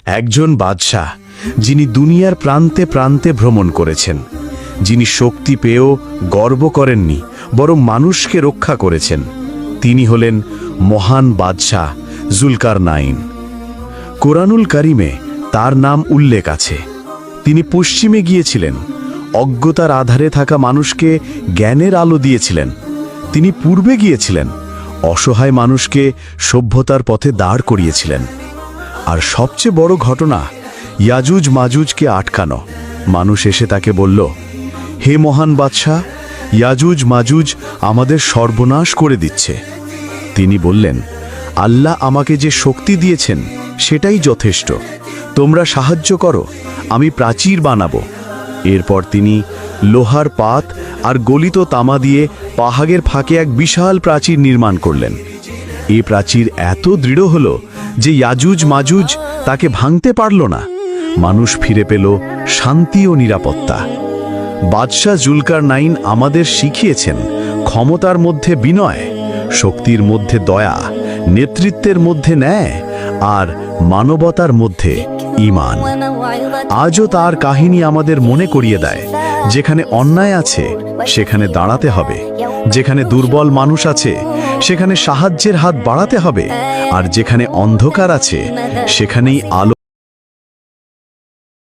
একজন বাদশাহ যিনি দুনিয়ার প্রান্তে প্রান্তে ভ্রমণ করেছেন, যিনি শক্তি পেয়েও গর্ব করেননি বরং মানুষকে রক্ষা করেছেন, তিনি হলেন মহান বাদশাহ জুলকারনাইন। কোরআনুল কারিমে তার নাম উল্লেখ আছে। তিনি পশ্চিমে গিয়েছিলেন, অজ্ঞতার আধারে থাকা মানুষকে জ্ঞানের আলো দিয়েছিলেন। তিনি পূর্বে গিয়েছিলেন, অসহায় মানুষকে সভ্যতার পথে দাঁড় করিয়েছিলেন। আর সবচেয়ে বড় ঘটনা, ইয়াজুজ মাজুজকে আটকানো। মানুষ এসে তাকে বলল, হে মহান বাদশাহ, ইয়াজুজ মাজুজ আমাদের সর্বনাশ করে দিচ্ছে। তিনি বললেন, আল্লাহ আমাকে যে শক্তি দিয়েছেন সেটাই যথেষ্ট। তোমরা সাহায্য করো, আমি প্রাচীর বানাবো। এরপর তিনি লোহার পাত আর গলিত তামা দিয়ে পাহাড়ের ফাঁকে এক বিশাল প্রাচীর নির্মাণ করলেন। এই প্রাচীর এত দৃঢ় হল যে ইয়াজুজ মাজুজ তাকে ভাঙতে পারল না। মানুষ ফিরে পেল শান্তি ও নিরাপত্তা। বাদশাহ জুলকারনাইন আমাদের শিখিয়েছেন ক্ষমতার মধ্যে বিনয়, শক্তির মধ্যে দয়া, নেতৃত্বের মধ্যে ন্যায় আর মানবতার মধ্যে ঈমান। আজও তার কাহিনী আমাদের মনে করিয়ে দেয়, যেখানে অন্যায় আছে সেখানে দাঁড়াতে হবে, যেখানে দুর্বল মানুষ আছে সেখানে সাহায্যের হাত বাড়াতে হবে, আর যেখানে অন্ধকার আছে সেখানেই আলো